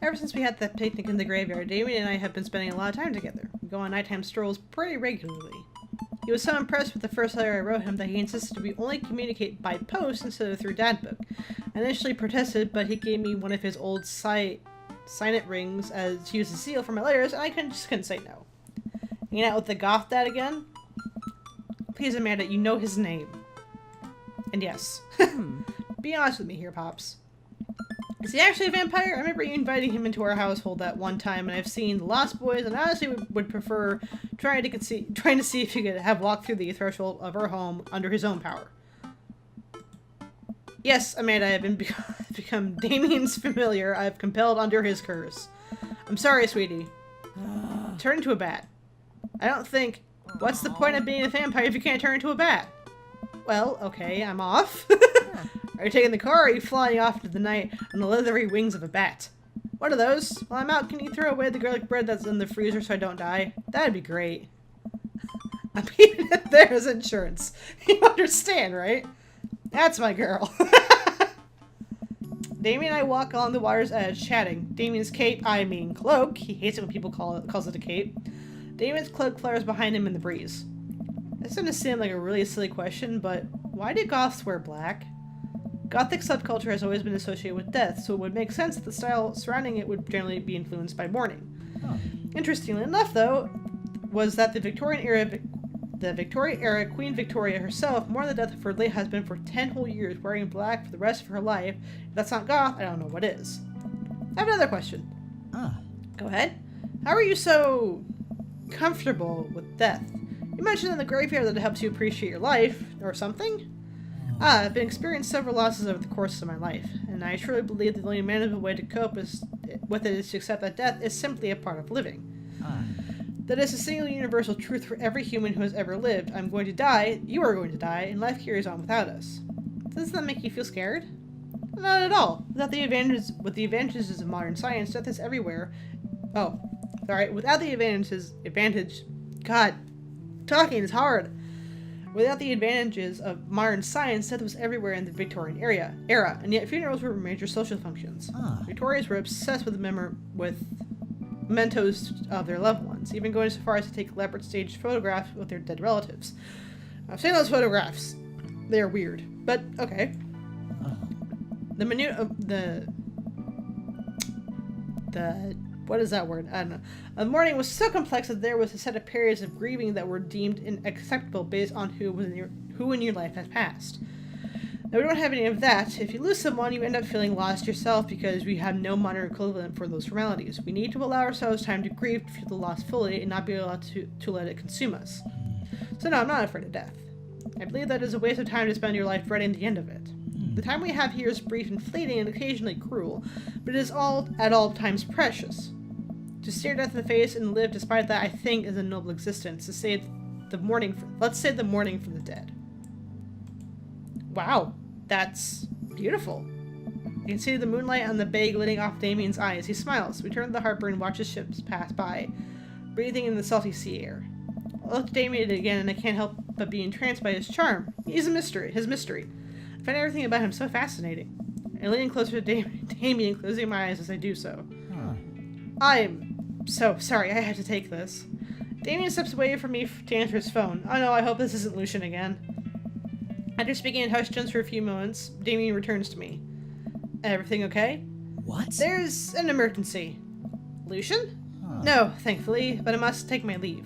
Ever since we had that picnic in the graveyard, Damien and I have been spending a lot of time together. We go on nighttime strolls pretty regularly. He was so impressed with the first letter I wrote him that he insisted we only communicate by post instead of through Dadbook. I initially protested, but he gave me one of his old signet rings as to use as a seal for my letters, and I just couldn't say no. Hanging out with the goth dad again? Please, Amanda, you know his name. And yes. Be honest with me here, Pops. Is he actually a vampire? I remember you inviting him into our household that one time, and I've seen The Lost Boys, and honestly would prefer trying to see if he could have walked through the threshold of our home under his own power. Yes, Amanda, I have become Damien's familiar. I have compelled under his curse. I'm sorry, sweetie. Turn into a bat. I don't think... What's the point of being a vampire if you can't turn into a bat? Well, okay, I'm off. Are you taking the car, or are you flying off into the night on the leathery wings of a bat? What are those? While I'm out, can you throw away the garlic bread that's in the freezer so I don't die? That'd be great. I'm keeping it there as insurance. You understand, right? That's my girl. Damien and I walk along the water's edge, chatting. Damien's cape, I mean cloak. He hates it when people calls it a cape. Damien's cloak flares behind him in the breeze. This doesn't seem like a really silly question, but why do goths wear black? Gothic subculture has always been associated with death, so it would make sense that the style surrounding it would generally be influenced by mourning. Huh. Interestingly enough, though, was that the Victorian era Queen Victoria herself mourned the death of her late husband for 10 whole years, wearing black for the rest of her life. If that's not goth, I don't know what is. I have another question. Go ahead. How are you so comfortable with death? You mentioned in the graveyard that it helps you appreciate your life, or something? I've been experienced several losses over the course of my life, and I truly believe that the only manageable way to cope with it is to accept that death is simply a part of living. That is a single universal truth for every human who has ever lived. I'm going to die, you are going to die, and life carries on without us. Doesn't that make you feel scared? Not at all. With the advantages of modern science, death is everywhere. Oh, sorry. Without the God, talking is hard. Without the advantages of modern science, death was everywhere in the Victorian era, and yet funerals were major social functions. Victorians were obsessed with mementos of their loved ones, even going so far as to take elaborate staged photographs with their dead relatives. I've seen those photographs. They are weird, but okay. What is that word? I don't know. The mourning was so complex that there was a set of periods of grieving that were deemed unacceptable based on who in your life has passed. Now, we don't have any of that. If you lose someone, you end up feeling lost yourself because we have no modern equivalent for those formalities. We need to allow ourselves time to grieve, to feel the loss fully, and not be allowed to let it consume us. So no, I'm not afraid of death. I believe that is a waste of time to spend your life dreading the end of it. The time we have here is brief and fleeting and occasionally cruel, but it is at all times precious. To stare death in the face and live despite that, I think, is a noble existence. Let's say the mourning for the dead. Wow, that's beautiful. You can see the moonlight on the bay glitting off Damien's eyes. He smiles. We turn to the harbor and watch the ships pass by, breathing in the salty sea air. I look at Damien again, and I can't help but be entranced by his charm. He's his mystery. I find everything about him so fascinating. I lean closer to Damien, closing my eyes as I do so. I'm so sorry, I have to take this. Damien steps away from me to answer his phone. Oh no, I hope this isn't Lucian again. After speaking in hushed tones for a few moments, Damien returns to me. Everything okay? What? There's an emergency. Lucian? No, thankfully, but I must take my leave.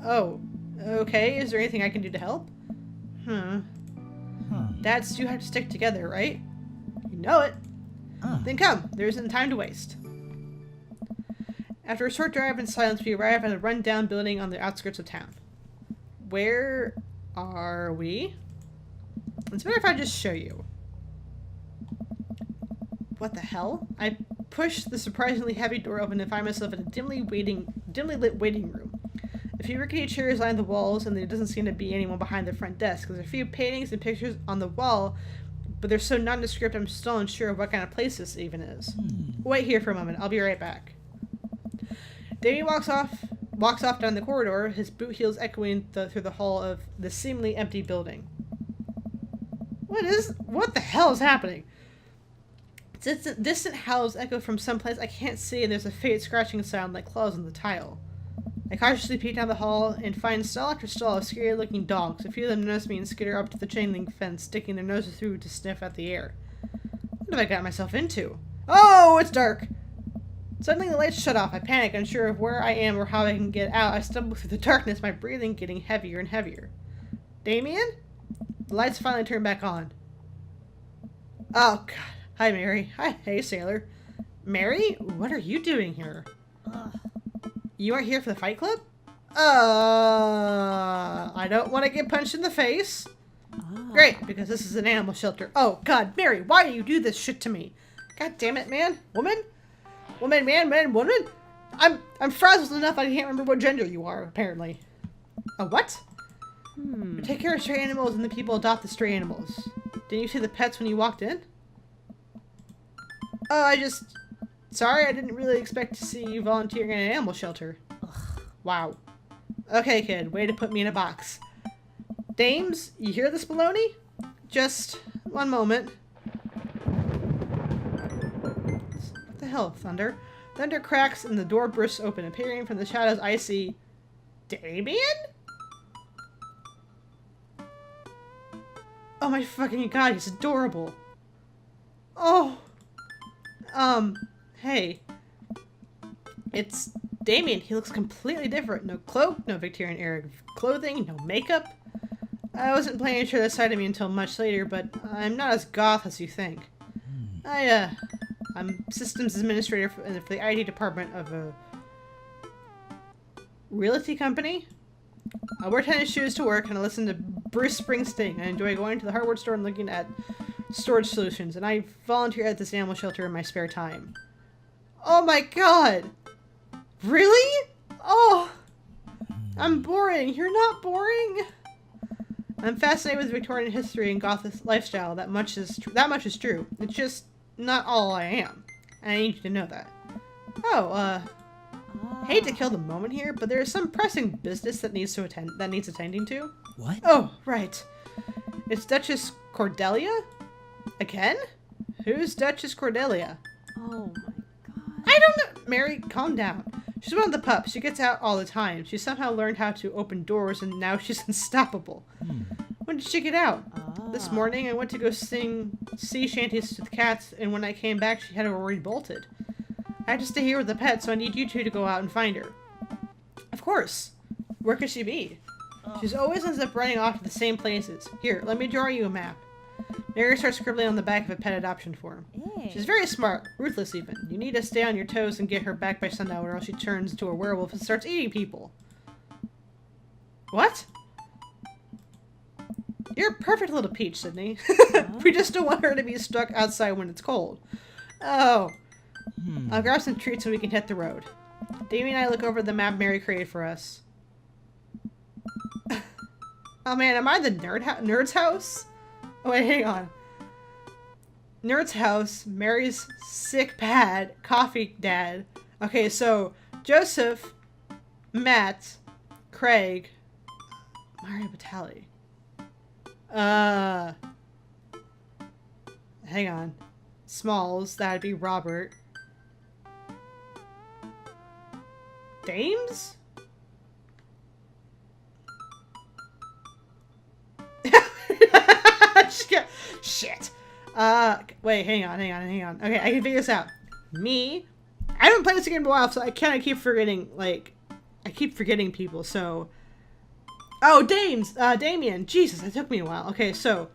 Oh, okay, is there anything I can do to help? Dads do have to stick together, right? You know it. Then come, there isn't time to waste. After a short drive in silence, we arrive at a run-down building on the outskirts of town. Where are we? It's better if I just show you. What the hell? I push the surprisingly heavy door open and find myself in a dimly lit waiting room. A few rickety chairs line the walls, and there doesn't seem to be anyone behind the front desk. There's a few paintings and pictures on the wall, but they're so nondescript I'm still unsure of what kind of place this even is. Wait here for a moment. I'll be right back. Damien walks off down the corridor, his boot heels echoing through the hall of the seemingly empty building. What the hell is happening? Distant howls echo from someplace I can't see, and there's a faint scratching sound like claws on the tile. I cautiously peek down the hall and find stall after stall of scary-looking dogs. A few of them notice me and skitter up to the chain-link fence, sticking their noses through to sniff at the air. What have I got myself into? Oh, it's dark! Suddenly the lights shut off. I panic, unsure of where I am or how I can get out. I stumble through the darkness, my breathing getting heavier and heavier. Damien? The lights finally turn back on. Oh, God. Hi, Mary. Hi. Hey, Sailor. Mary? What are you doing here? You aren't here for the fight club? I don't want to get punched in the face. Great, because this is an animal shelter. Oh, God, Mary, why do you do this shit to me? God damn it, man. Woman? Woman, man, woman? I'm frazzled enough I can't remember what gender you are, apparently. A what? We take care of stray animals and the people adopt the stray animals. Didn't you see the pets when you walked in? Oh, sorry, I didn't really expect to see you volunteering in an animal shelter. Ugh, wow. Okay, kid, way to put me in a box. Dames, you hear this baloney? Just one moment. What the hell, Thunder? Thunder cracks and the door bursts open. Appearing from the shadows, I see... Damien? Oh my fucking god, he's adorable. Oh. Hey. It's Damien. He looks completely different. No cloak, no Victorian era clothing, no makeup. I wasn't planning to share this side of me until much later, but I'm not as goth as you think. I'm systems administrator for the IT department of a realty company. I wear tennis shoes to work and I listen to Bruce Springsteen. I enjoy going to the hardware store and looking at storage solutions, and I volunteer at this animal shelter in my spare time. Oh my god! Really? Oh! I'm boring. You're not boring? I'm fascinated with Victorian history and Gothic lifestyle. That much is true. It's just not all I am. And I need you to know that. Oh, hate to kill the moment here, but there is some pressing business that needs attending to. What? Oh, right. It's Dutchess Cordelia? Again? Who's Dutchess Cordelia? Oh my god. I don't know. Mary, calm down. She's one of the pups. She gets out all the time. She somehow learned how to open doors and now she's unstoppable. When did she get out? This morning I went to go sing sea shanties to the cats, and when I came back she had already bolted. I had to stay here with the pet, so I need you two to go out and find her. Of course. Where could she be? She's always ends up running off to the same places. Here, let me draw you a map. Mary starts scribbling on the back of a pet adoption form. Hey. She's very smart, ruthless even. You need to stay on your toes and get her back by sundown, or else she turns into a werewolf and starts eating people. What? You're a perfect little peach, Sydney. We just don't want her to be stuck outside when it's cold. Oh. I'll grab some treats so we can hit the road. Davey and I look over the map Mary created for us. Oh man, am I the nerd's house? Oh wait, hang on. Nerd's house, Mary's sick pad, coffee dad. Okay, so Joseph, Matt, Craig, Mario Batali. Hang on. Smalls, that'd be Robert. Dames? Shit. Wait, hang on. Okay, I can figure this out. Me. I haven't played this game in a while, so I kind of keep forgetting, I keep forgetting people, so. Oh, Damien. Jesus, that took me a while. Okay, so.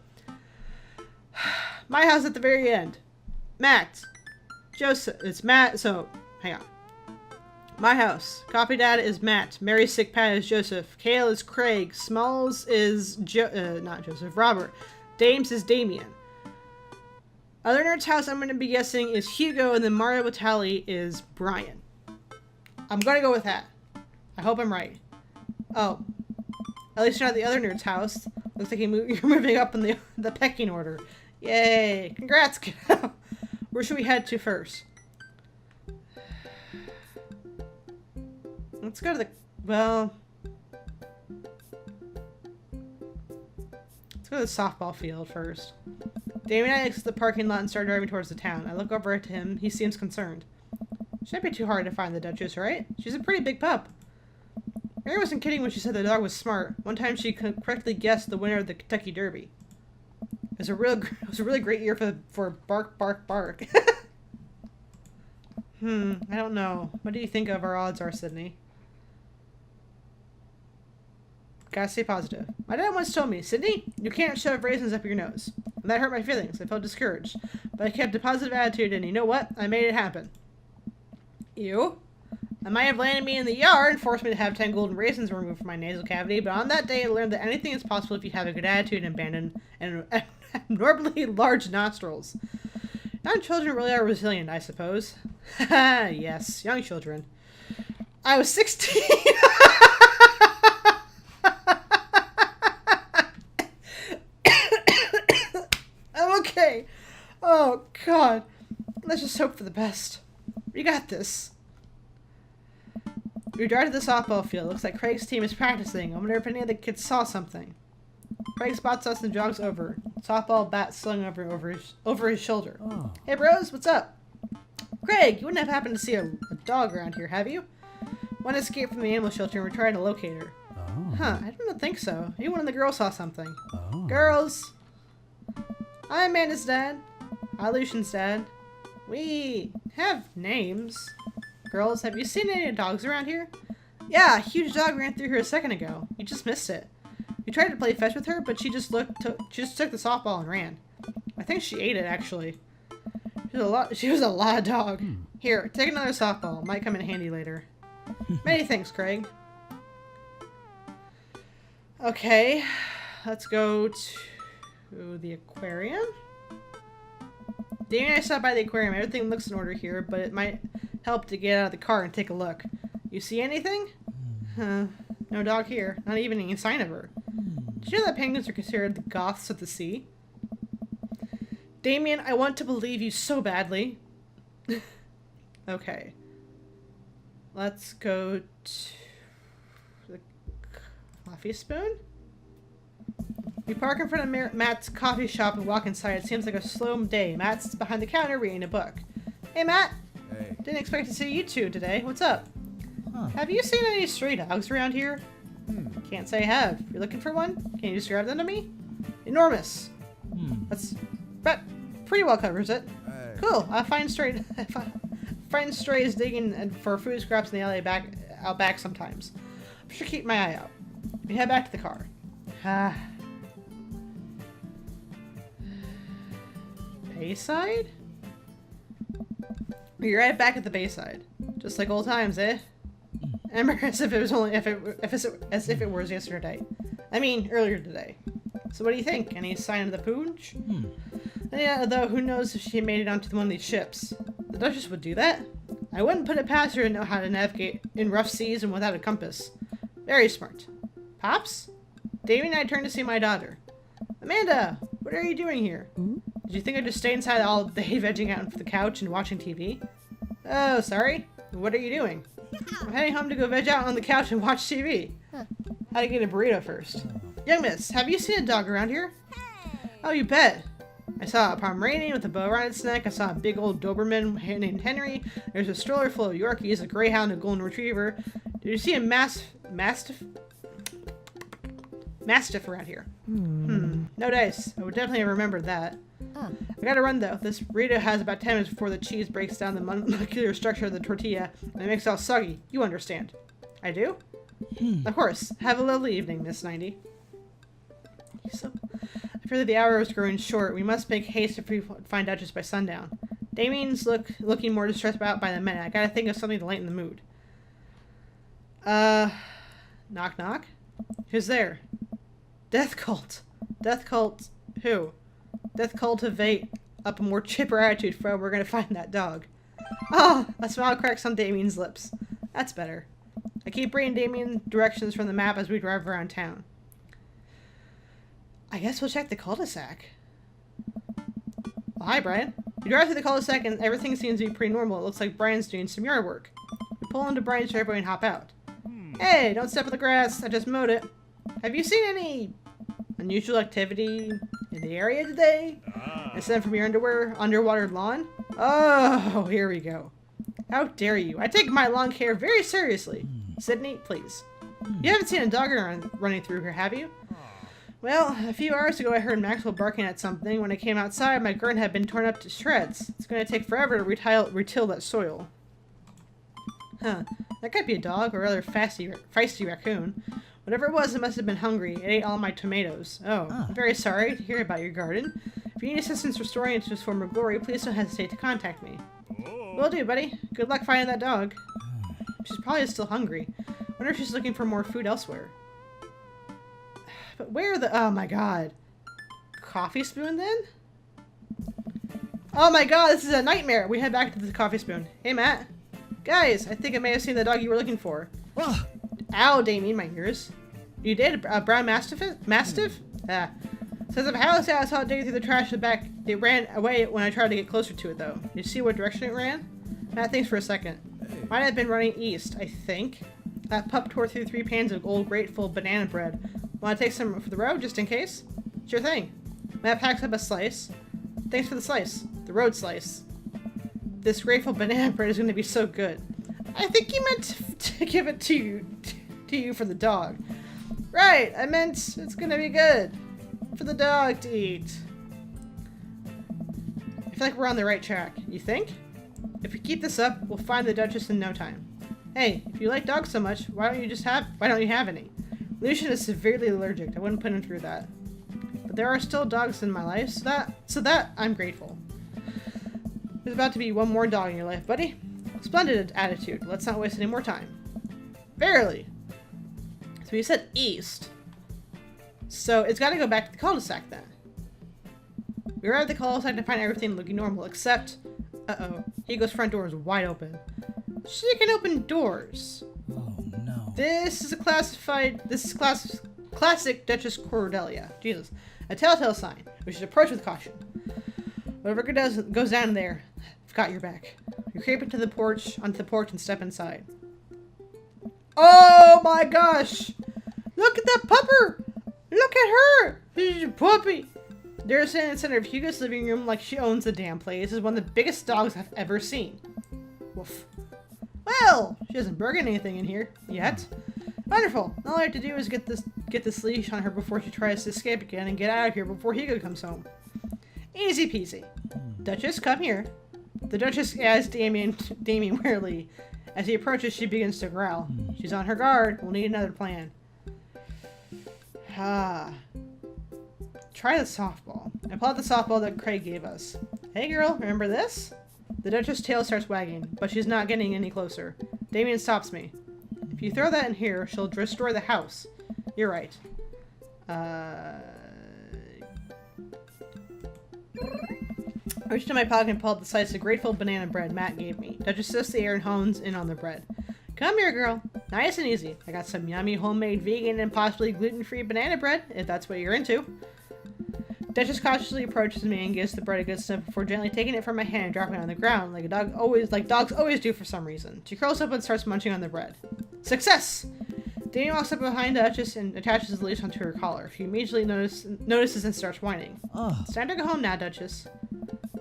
My house at the very end. Matt. Joseph. It's Matt, so. Hang on. My house. Copy dad is Matt. Mary's sick pad is Joseph. Kale is Craig. Smalls is not Joseph. Robert. Dames is Damien. Other nerd's house I'm going to be guessing is Hugo, and then Mario Batali is Brian. I'm going to go with that. I hope I'm right. Oh. At least you're not the other nerd's house. Looks like you're moving up in the pecking order. Yay. Congrats, kiddo. Where should we head to first? Let's go to the... Well... Let's go to the softball field first. Damien and I exit the parking lot and start driving towards the town. I look over at him. He seems concerned. Shouldn't be too hard to find the Dutchess, right? She's a pretty big pup. Mary wasn't kidding when she said the dog was smart. One time she correctly guessed the winner of the Kentucky Derby. It was a really great year for bark, bark, bark. I don't know. What do you think of our odds are, Sydney? Gotta stay positive. My dad once told me, Sydney, you can't shove raisins up your nose. And that hurt my feelings. I felt discouraged. But I kept a positive attitude, and you know what? I made it happen. You? I might have landed me in the yard and forced me to have 10 golden raisins removed from my nasal cavity, but on that day I learned that anything is possible if you have a good attitude and abandon and abnormally large nostrils. Young children really are resilient, I suppose. Yes, young children. I was 16. I'm okay. Oh, God. Let's just hope for the best. We got this. We drive to the softball field. Looks like Craig's team is practicing. I wonder if any of the kids saw something. Craig spots us and jogs over. Softball bat slung over his shoulder. Oh. Hey bros, what's up? Craig, you wouldn't have happened to see a dog around here, have you? One escaped from the animal shelter and we're trying to locate her. Oh. Huh, I don't think so. Maybe one of the girls saw something. Oh. Girls! I'm Amanda's dad. Hi, Lucian's dad. We have names. Girls, have you seen any dogs around here? Yeah, a huge dog ran through here a second ago. You just missed it. We tried to play fetch with her, but she just took the softball and ran. I think she ate it, actually. She was a lot of dog. Here, take another softball. Might come in handy later. Many thanks, Craig. Okay, let's go to the aquarium. Danny and I stopped by the aquarium. Everything looks in order here, but it might help to get out of the car and take a look. You see anything? No dog here. Not even any sign of her. Did you know that penguins are considered the goths of the sea? Damien, I want to believe you so badly. Okay. Let's go to the coffee spoon? We park in front of Matt's coffee shop and walk inside. It seems like a slow day. Matt's behind the counter reading a book. Hey, Matt. Hey. Didn't expect to see you two today. What's up? Huh. Have you seen any stray dogs around here? Can't say I have. You're looking for one? Can you describe them to me? Enormous. That pretty well covers it. Hey. Cool. I find strays digging for food scraps in the alley out back sometimes. I should keep my eye out. We head back to the car. Bayside? We're right back at the Bayside. Just like old times, eh? Remember, as if it was yesterday. I mean, earlier today. So what do you think? Any sign of the pooch? Yeah, though who knows if she made it onto one of these ships. The Dutchess would do that. I wouldn't put it past her to know how to navigate in rough seas and without a compass. Very smart. Pops? Davey and I turned to see my daughter. Amanda, what are you doing here? Did you think I'd just stay inside all day vegging out on the couch and watching TV? Oh, sorry. What are you doing? I'm heading home to go veg out on the couch and watch TV. Had to get a burrito first. Young miss, have you seen a dog around here? Oh, you bet. I saw a Pomeranian with a bow around its neck. I saw a big old Doberman named Henry. There's a stroller full of Yorkies, a Greyhound, a Golden Retriever. Did you see a Mastiff around here? No dice. I would definitely remember that. I gotta run though. This burrito has about 10 minutes before the cheese breaks down the molecular structure of the tortilla and it makes it all soggy. You understand. I do? Of course. Have a lovely evening, Miss 90. I fear that the hour is growing short. We must make haste if we find out just by sundown. Damien's looking more distressed out by the minute. I gotta think of something to lighten the mood. Knock knock? Who's there? Death cult. Death cult who? Death cultivate up a more chipper attitude for how we're gonna find that dog. Oh, a smile cracks on Damien's lips. That's better. I keep reading Damien directions from the map as we drive around town. I guess we'll check the cul-de-sac. Well, hi, Brian. You drive through the cul-de-sac and everything seems to be pretty normal. It looks like Brian's doing some yard work. We pull into Brian's driveway and hop out. Hey, don't step on the grass. I just mowed it. Have you seen any unusual activity in the area today? Aside from your underwater lawn? Oh, here we go. How dare you? I take my lawn care very seriously. Sydney, please. You haven't seen a dog running through here, have you? Well, a few hours ago I heard Maxwell barking at something. When I came outside, my garden had been torn up to shreds. It's going to take forever to retill that soil. Huh. That could be a dog or rather feisty raccoon. Whatever it was, it must have been hungry. It ate all my tomatoes. Oh, I'm very sorry to hear about your garden. If you need assistance restoring it to its former glory, please don't hesitate to contact me. Will do, buddy. Good luck finding that dog. She's probably still hungry. Wonder if she's looking for more food elsewhere. But where the... Oh my god. Coffee spoon then? Oh my god, this is a nightmare. We head back to the coffee spoon. Hey, Matt. Guys, I think I may have seen the dog you were looking for. Ow, Damien, my ears. You did? A brown mastiff? Ah. Says if Hal said I saw it digging through the trash in the back. It ran away when I tried to get closer to it, though. You see what direction it ran? Matt thinks for a second. Might have been running east, I think. That pup tore through 3 pans of old grateful banana bread. Want to take some for the road, just in case? Sure thing. Matt packs up a slice. Thanks for the slice. The road slice. This grateful banana bread is going to be so good. I think you meant to give it to you for the dog. Right, I meant it's going to be good. For the dog to eat. I feel like we're on the right track. You think? If we keep this up, we'll find the Dutchess in no time. Hey, if you like dogs so much, why don't you have any? Lucian is severely allergic. I wouldn't put him through that. But there are still dogs in my life, so that I'm grateful. There's about to be one more dog in your life, buddy. Splendid attitude. Let's not waste any more time. Verily. So you said east. So it's got to go back to the cul-de-sac then. We arrived at the cul-de-sac to find everything looking normal, except... Uh-oh. Hugo's front door is wide open. She can open doors. Oh no. This is classic Dutchess Cordelia. Jesus. A telltale sign. We should approach with caution. Whatever goes down there. I've got your back. You creep onto the porch and step inside. Oh my gosh! Look at that pupper! Look at her! She's a puppy! They're sitting in the center of Hugo's living room like she owns the damn place. This is one of the biggest dogs I've ever seen. Woof. Well, she hasn't broken anything in here yet. Wonderful. All I have to do is get this leash on her before she tries to escape again and get out of here before Hugo comes home. Easy peasy. Dutchess, come here. The Dutchess eyes Damien warily. As he approaches, she begins to growl. She's on her guard. We'll need another plan. Try the softball. I pull out the softball that Craig gave us. Hey girl, remember this? The Dutchess' tail starts wagging, but she's not getting any closer. Damien stops me. If you throw that in here, she'll destroy the house. You're right. I reached in my pocket and pulled out the slice of grateful banana bread Matt gave me. Dutchess sniffs the air and hones in on the bread. Come here, girl. Nice and easy. I got some yummy homemade vegan and possibly gluten-free banana bread, if that's what you're into. Dutchess cautiously approaches me and gives the bread a good sniff before gently taking it from my hand and dropping it on the ground, like dogs always do for some reason. She curls up and starts munching on the bread. Success! Damien walks up behind Dutchess and attaches the leash onto her collar. She immediately notices and starts whining. It's time to go home now, Dutchess.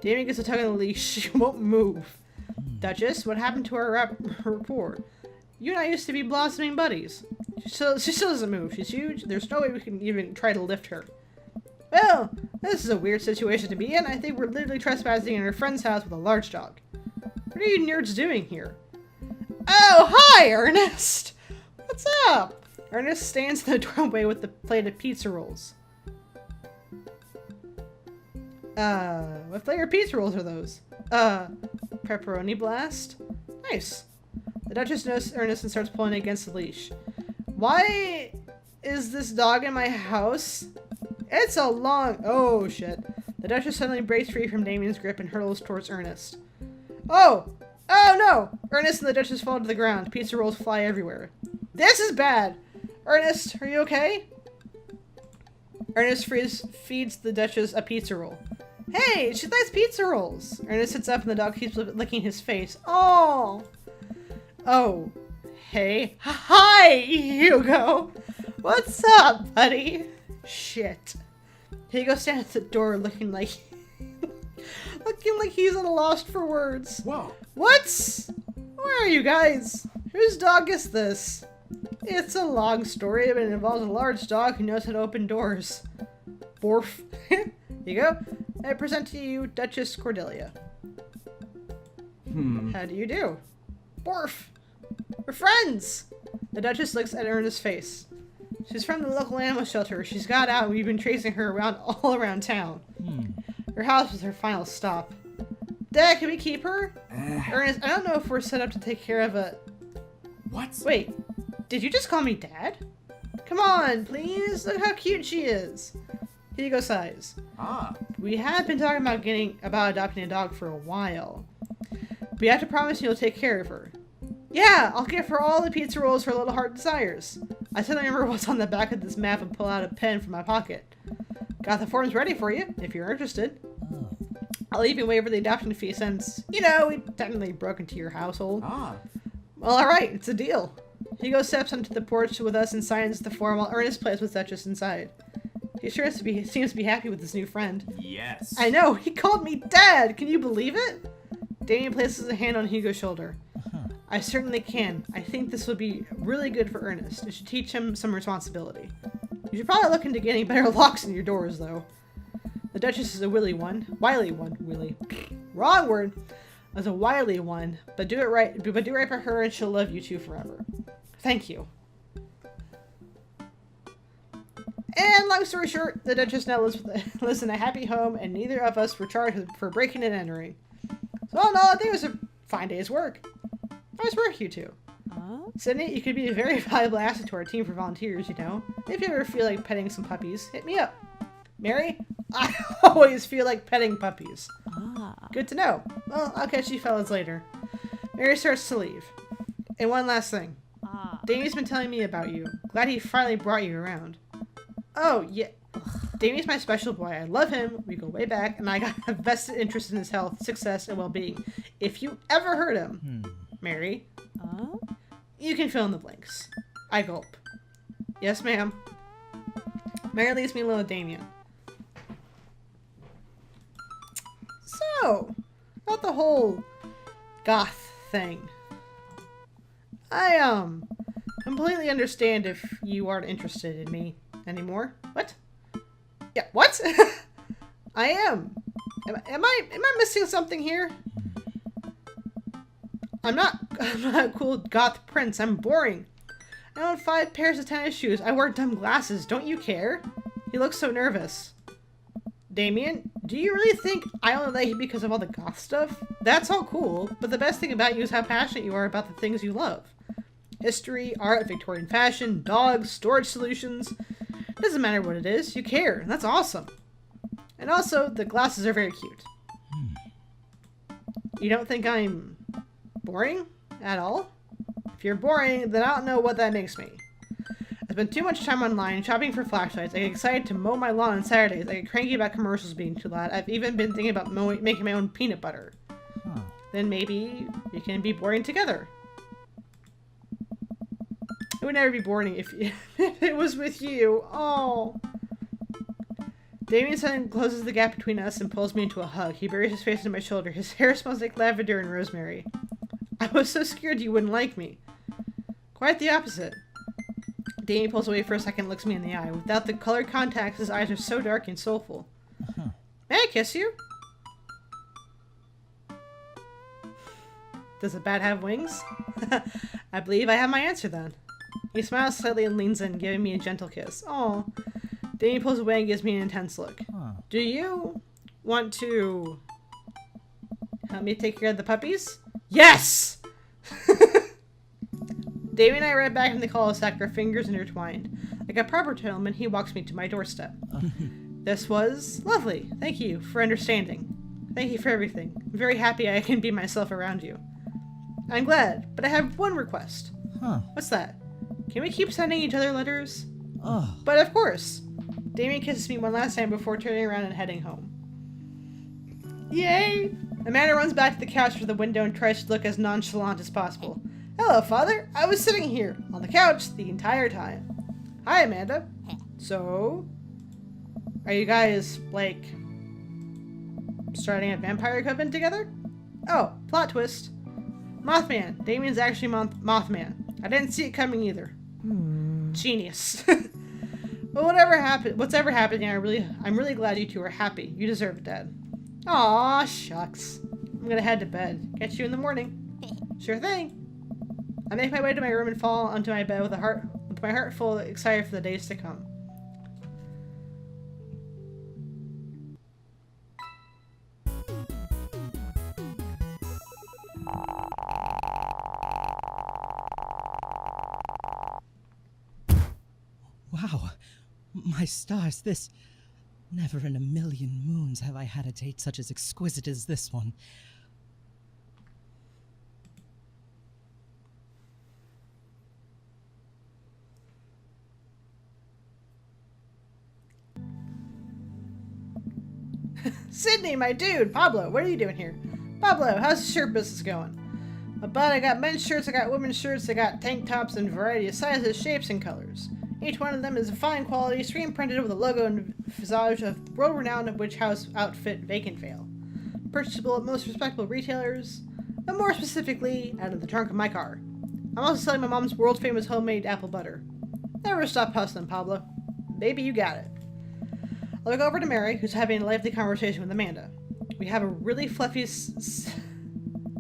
Damien gets a tug on the leash. She won't move. Dutchess, what happened to her rapport? You and I used to be blossoming buddies. She still doesn't move. She's huge. There's no way we can even try to lift her. Well, this is a weird situation to be in. I think we're literally trespassing in her friend's house with a large dog. What are you nerds doing here? Oh, hi, Ernest! What's up? Ernest stands in the doorway with the plate of pizza rolls. What flavor pizza rolls are those? Pepperoni blast? Nice. The Dutchess notices Ernest and starts pulling against the leash. Why is this dog in my house? It's a long... Oh, shit. The Dutchess suddenly breaks free from Damien's grip and hurtles towards Ernest. Oh! Oh, no! Ernest and the Dutchess fall to the ground. Pizza rolls fly everywhere. This is bad! Ernest, are you okay? Ernest feeds the Dutchess a pizza roll. Hey, she likes pizza rolls! Ernest sits up and the dog keeps licking his face. Oh! Oh. Hey. Hi, Hugo. What's up, buddy? Shit. Hugo stands at the door looking like he's at a loss for words. Whoa. What? Where are you guys? Whose dog is this? It's a long story, but it involves a large dog who knows how to open doors. Borf. Here you go. I present to you Dutchess Cordelia. How do you do? Borf. We're friends. The Duchess looks at Ernest's face. She's from the local animal shelter. She's got out and we've been tracing her around all around town. Her house was her final stop. Dad, can we keep her? Ernest, I don't know if we're set up to take care of a... What? Wait, did you just call me Dad? Come on, please. Look how cute she is. Hugo sighs. We have been talking about adopting a dog for a while. But you have to promise you'll take care of her. Yeah, I'll give her all the pizza rolls her little heart desires. I suddenly remember what's on the back of this map and pull out a pen from my pocket. Got the forms ready for you, if you're interested. I'll even waiver the adoption fee since, you know, we technically broke into your household. Well, alright, it's a deal. Hugo steps onto the porch with us and signs the form while Ernest plays with Dutchess inside. He sure seems to be happy with his new friend. Yes. I know, he called me Dad! Can you believe it? Damien places a hand on Hugo's shoulder. I certainly can. I think this would be really good for Ernest. It should teach him some responsibility. You should probably look into getting better locks in your doors, though. The Duchess is a wily one. Wrong word. As a wily one, but do it right for her and she'll love you two forever. Thank you. And long story short, the Duchess now lives in a happy home and neither of us were charged for breaking and entering. So all in all, I think it was a fine day's work. Nice work, you two. Sydney, you could be a very valuable asset to our team for volunteers, you know. If you ever feel like petting some puppies, hit me up. Mary, I always feel like petting puppies. Good to know. Well, I'll catch you fellas later. Mary starts to leave. And one last thing. Damien's been telling me about you. Glad he finally brought you around. Oh, yeah. Damien's my special boy. I love him. We go way back, and I got a vested interest in his health, success, and well-being. If you ever hurt him, Mary, you can fill in the blanks. I gulp. Yes, ma'am. Mary leaves me alone with Damien. So, about the whole goth thing. I, completely understand if you aren't interested in me anymore. What? Yeah, what? I am. Am I missing something here? I'm not a cool goth prince. I'm boring. I own 5 pairs of tennis shoes. I wear dumb glasses. Don't you care? He looks so nervous. Damien, do you really think I only like you because of all the goth stuff? That's all cool, but the best thing about you is how passionate you are about the things you love. History, art, Victorian fashion, dogs, storage solutions. It doesn't matter what it is. You care, and that's awesome. And also, the glasses are very cute. You don't think I'm boring at all? If you're boring, then I don't know what that makes me. I spend too much time online shopping for flashlights. I get excited to mow my lawn on Saturdays. I get cranky about commercials being too loud. I've even been thinking about making my own peanut butter. Then maybe we can be boring together. It would never be boring if it was with you. Oh. Damien suddenly closes the gap between us and pulls me into a hug. He buries his face into my shoulder. His hair smells like lavender and rosemary. I was so scared you wouldn't like me. Quite the opposite. Damien pulls away for a second and looks me in the eye. Without the colored contacts, his eyes are so dark and soulful. May I kiss you? Does a bat have wings? I believe I have my answer then. He smiles slightly and leans in, giving me a gentle kiss. Aw. Damien pulls away and gives me an intense look. Do you want to help me take care of the puppies? Yes! Damien and I ride back from the cul-de-sac, our fingers intertwined. Like a proper gentleman, he walks me to my doorstep. This was lovely. Thank you for understanding. Thank you for everything. I'm very happy I can be myself around you. I'm glad, but I have one request. What's that? Can we keep sending each other letters? But of course. Damien kisses me one last time before turning around and heading home. Yay! Amanda runs back to the couch for the window and tries to look as nonchalant as possible. Hello, Father. I was sitting here on the couch the entire time. Hi, Amanda. So, are you guys, like, starting a vampire coven together? Oh, plot twist. Mothman. Damien's actually Mothman. I didn't see it coming either. Genius. But what's ever happening, I'm really glad you two are happy. You deserve it, Dad. Aw, shucks. I'm gonna head to bed. Catch you in the morning. Sure thing. I make my way to my room and fall onto my bed with my heart full, excited for the days to come. Wow, my stars, this... Never in a million moons have I had a date such as exquisite as this one. Sydney, my dude! Pablo, what are you doing here? Pablo, how's the shirt business going? But I got men's shirts, I got women's shirts, I got tank tops in a variety of sizes, shapes, and colors. Each one of them is a fine quality, screen printed with a logo and visage of world-renowned witch house outfit Vacant Veil. Purchasable at most respectable retailers, but more specifically, out of the trunk of my car. I'm also selling my mom's world-famous homemade apple butter. Never stop hustling, Pablo. Baby, you got it. I look over to Mary, who's having a lively conversation with Amanda. We have a really fluffy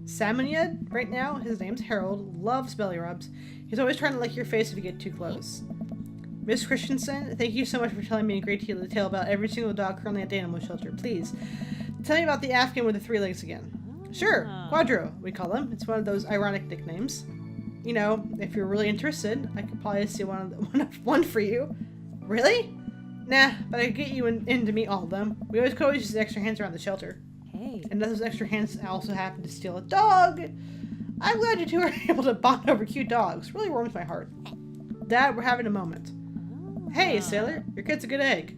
salmoniad right now. His name's Harold. Loves belly rubs. He's always trying to lick your face if you get too close. Miss Christensen, thank you so much for telling me a great deal of detail about every single dog currently at the animal shelter. Please, tell me about the Afghan with the 3 legs again. Sure, Quadro, we call him. It's one of those ironic nicknames. You know, if you're really interested, I could probably see one for you. Really? Nah, but I could get you in to meet all of them. We could always use extra hands around the shelter. Hey. And those extra hands also happen to steal a dog. I'm glad you two are able to bond over cute dogs. Really warms my heart. Dad, we're having a moment. Hey, Sailor, your kid's a good egg.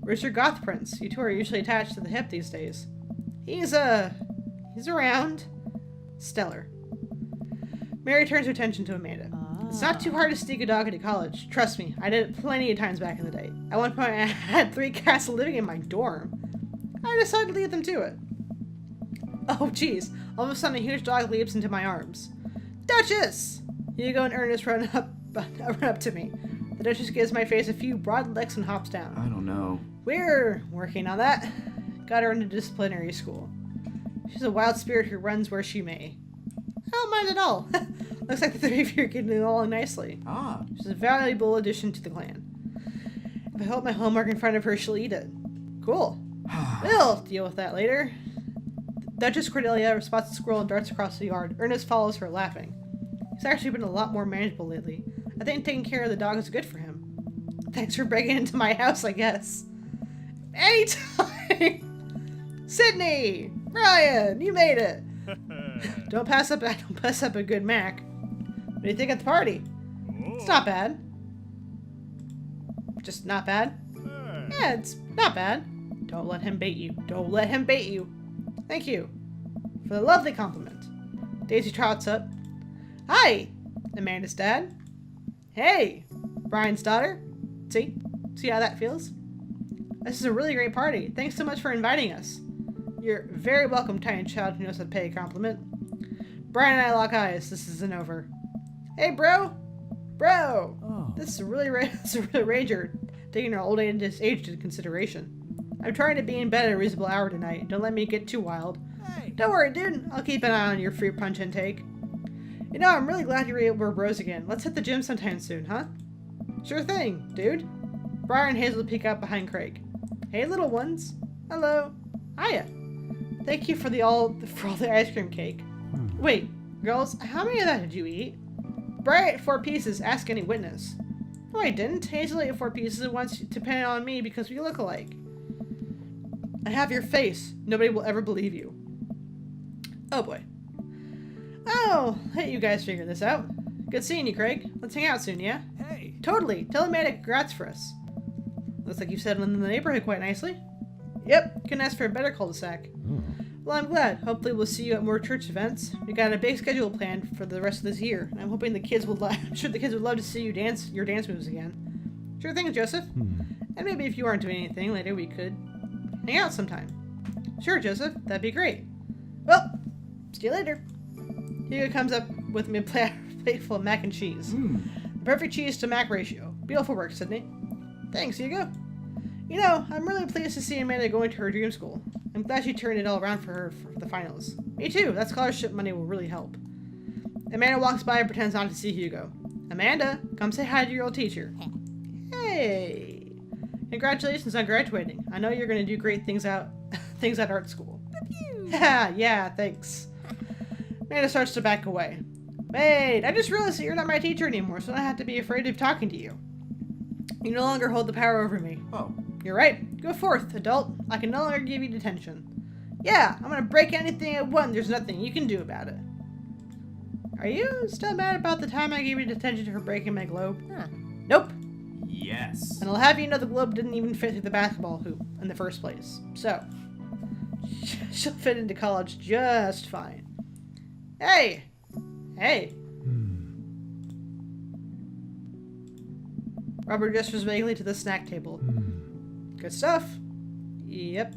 Where's your goth prince? You two are usually attached to the hip these days. He's around. Stellar. Mary turns her attention to Amanda. It's not too hard to sneak a dog into college. Trust me, I did it plenty of times back in the day. At one point, I had 3 cats living in my dorm. I decided to leave them to it. Oh, jeez. All of a sudden, a huge dog leaps into my arms. Dutchess! Hugo and Ernest run up to me. The Dutchess gives my face a few broad licks and hops down. I don't know. We're working on that. Got her into disciplinary school. She's a wild spirit who runs where she may. I don't mind at all. Looks like the 3 of you are getting along nicely. Ah. She's a valuable addition to the clan. If I hold my homework in front of her, she'll eat it. Cool. We'll deal with that later. Duchess Cordelia spots the squirrel and darts across the yard. Ernest follows her, laughing. He's actually been a lot more manageable lately. I think taking care of the dog is good for him. Thanks for breaking into my house, I guess. Anytime! Sydney! Ryan! You made it! Don't pass up a good Mac. What do you think of the party? It's not bad. Just not bad? Yeah, it's not bad. Don't let him bait you. Don't let him bait you. Thank you for the lovely compliment. Daisy trots up. Hi, Amanda's dad. Hey, Brian's daughter. See how that feels? This is a really great party. Thanks so much for inviting us. You're very welcome, tiny child who knows how to pay a compliment. Brian and I lock eyes. This isn't over. Hey, bro. Bro. Oh. This is a really rager, taking our old age into consideration. I'm trying to be in bed at a reasonable hour tonight. Don't let me get too wild. Hey. Don't worry, dude. I'll keep an eye on your fruit punch intake. You know, I'm really glad we're bros again. Let's hit the gym sometime soon, huh? Sure thing, dude. Brian and Hazel peek out behind Craig. Hey, little ones. Hello. Hiya. Thank you for all the ice cream cake. Wait, girls, how many of that did you eat? Brian ate 4 pieces. Ask any witness. No, I didn't. Hazel ate 4 pieces and wants to pin it on me because we look alike. I have your face. Nobody will ever believe you. Oh boy. Oh, hey, you guys figured this out. Good seeing you, Craig. Let's hang out soon, yeah? Hey. Totally. Tell Amanda congrats for us. Looks like you've settled in the neighborhood quite nicely. Yep, couldn't ask for a better cul-de-sac. Well, I'm glad. Hopefully we'll see you at more church events. We got a big schedule planned for the rest of this year, and I'm hoping the kids will I'm sure the kids would love to see you dance your dance moves again. Sure thing, Joseph. And maybe if you aren't doing anything later, we could hang out sometime. Sure, Joseph. That'd be great. Well, see you later. Hugo comes up with me a plate full of mac and cheese. The perfect cheese to mac ratio. Beautiful work, Sydney. Thanks, Hugo. You know, I'm really pleased to see Amanda going to her dream school. I'm glad she turned it all around for her for the finals. Me too. That scholarship money will really help. Amanda walks by and pretends not to see Hugo. Amanda, come say hi to your old teacher. Hey. Congratulations on graduating. I know you're going to do great things at art school. Yeah, thanks. Amanda starts to back away. Wait, I just realized that you're not my teacher anymore, so I don't have to be afraid of talking to you. You no longer hold the power over me. Oh. You're right. Go forth, adult. I can no longer give you detention. Yeah, I'm gonna break anything I want. There's nothing you can do about it. Are you still mad about the time I gave you detention for breaking my globe? Nope. Yes. And I'll have you know the globe didn't even fit through the basketball hoop in the first place. So, she'll fit into college just fine. Hey! Robert gestures vaguely to the snack table. Good stuff. Yep.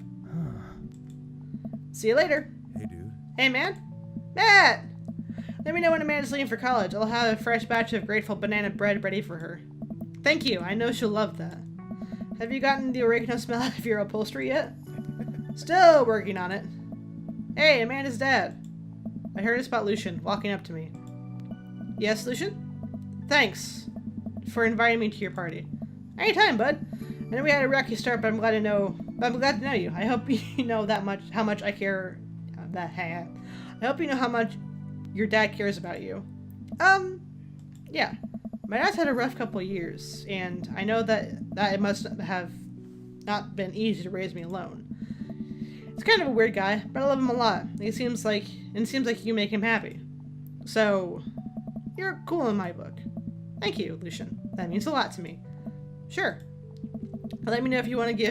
See you later. Hey, dude. Hey, man. Matt! Let me know when Amanda's leaving for college. I'll have a fresh batch of grateful banana bread ready for her. Thank you. I know she'll love that. Have you gotten the oregano smell out of your upholstery yet? Still working on it. Hey, Amanda's dad. I heard it's about Lucian walking up to me. Yes, Lucian? Thanks for inviting me to your party. Anytime, bud. I know we had a rocky start, but I'm glad to know you. I hope you know how much I care. I hope you know how much your dad cares about you. Yeah. My dad's had a rough couple of years, and I know that it must have not been easy to raise me alone. He's kind of a weird guy, but I love him a lot. It seems like you make him happy. So, you're cool in my book. Thank you, Lucian. That means a lot to me. Sure. Let me know if you want me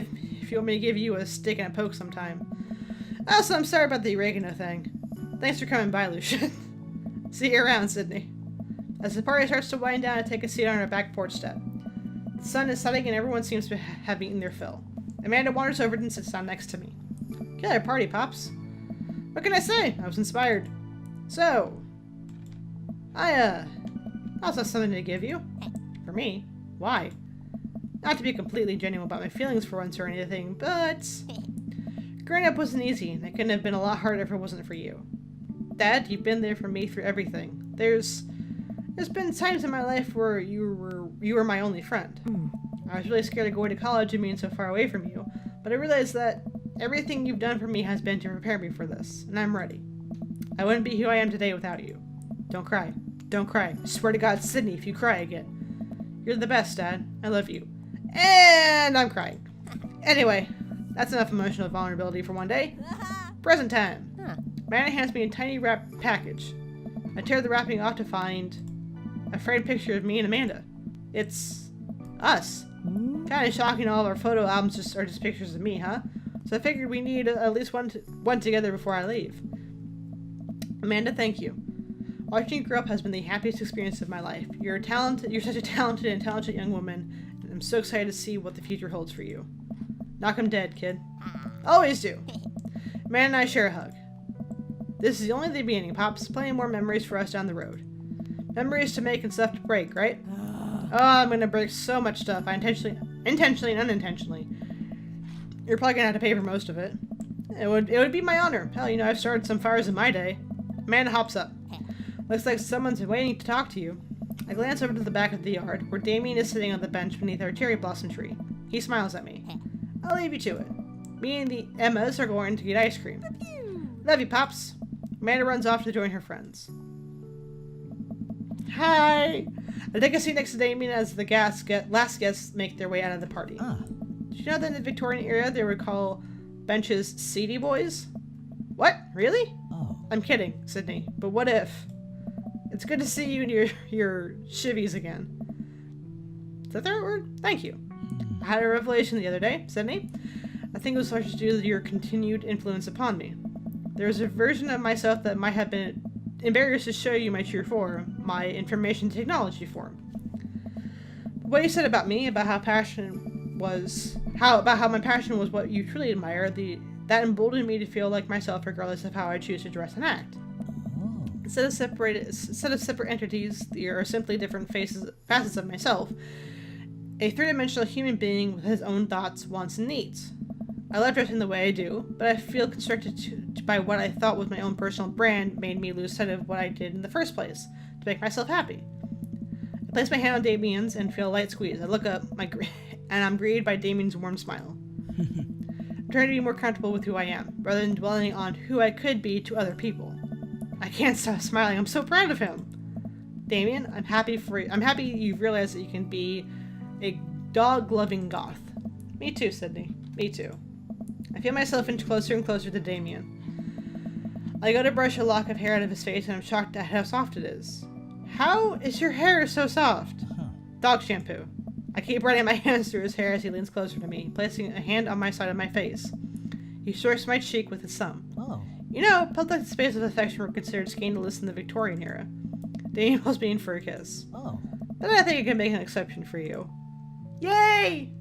to give you a stick and a poke sometime. Also, I'm sorry about the oregano thing. Thanks for coming by, Lucian. See you around, Sydney. As the party starts to wind down, I take a seat on our back porch step. The sun is setting and everyone seems to have eaten their fill. Amanda wanders over and sits down next to me. Killer party, Pops. What can I say? I was inspired. So, I also have something to give you. For me. Why? Not to be completely genuine about my feelings for once or anything, but growing up wasn't easy, and it couldn't have been a lot harder if it wasn't for you. Dad, you've been there for me through everything. There's been times in my life where you were my only friend. I was really scared of going to college and being so far away from you, but I realized that everything you've done for me has been to prepare me for this, and I'm ready. I wouldn't be who I am today without you. Don't cry. Don't cry. I swear to God, Sydney, if you cry again. You're the best, Dad. I love you. And I'm crying. Anyway, that's enough emotional vulnerability for one day. Present time. Amanda hands me a tiny wrapped package. I tear the wrapping off to find a framed picture of me and Amanda. It's us. Kind of shocking all of our photo albums are just pictures of me, huh? So I figured we need at least one together before I leave. Amanda, thank you. Watching you grow up has been the happiest experience of my life. You're such a talented and intelligent young woman, and I'm so excited to see what the future holds for you. Knock 'em dead, kid. Always do. Amanda and I share a hug. This is only the beginning, Pops. Plenty more memories for us down the road. Memories to make and stuff to break, right? Oh, I'm gonna break so much stuff. I intentionally and unintentionally. You're probably gonna have to pay for most of it. It would be my honor. Hell, you know, I've started some fires in my day. Amanda hops up. Looks like someone's waiting to talk to you. I glance over to the back of the yard, where Damien is sitting on the bench beneath our cherry blossom tree. He smiles at me. I'll leave you to it. Me and the Emmas are going to get ice cream. Love you, Pops. Amanda runs off to join her friends. Hi! I take a seat next to Damien as the last guests make their way out of the party. Did you know that in the Victorian era they would call benches seedy boys? What? Really? Oh. I'm kidding, Sydney. But what if? It's good to see you and your chivies again. Is that the right word? Thank you. I had a revelation the other day, Sydney. I think it was largely due to your continued influence upon me. There's a version of myself that might have been embarrassed to show you my true form, my information technology form. What you said about me, about how my passion was what you truly admire, that emboldened me to feel like myself regardless of how I choose to dress and act. Oh. Instead of separate entities, they are simply different facets of myself. A three-dimensional human being with his own thoughts, wants, and needs. I love dressing the way I do, but I feel constricted by what I thought was my own personal brand made me lose sight of what I did in the first place, to make myself happy. I place my hand on Damien's and feel a light squeeze. I look up, and I'm greeted by Damien's warm smile. I'm trying to be more comfortable with who I am, rather than dwelling on who I could be to other people. I can't stop smiling. I'm so proud of him. Damien, I'm happy for you. I'm happy you've realized that you can be a dog-loving goth. Me too, Sydney. Me too. I feel myself inch closer and closer to Damien. I go to brush a lock of hair out of his face and I'm shocked at how soft it is. How is your hair so soft? Huh. Dog shampoo. I keep running my hands through his hair as he leans closer to me, placing a hand on my side of my face. He strokes my cheek with his thumb. Oh. You know, public displays of affection were considered scandalous in the Victorian era. Damien was being for a kiss. Oh. But I think I can make an exception for you. Yay!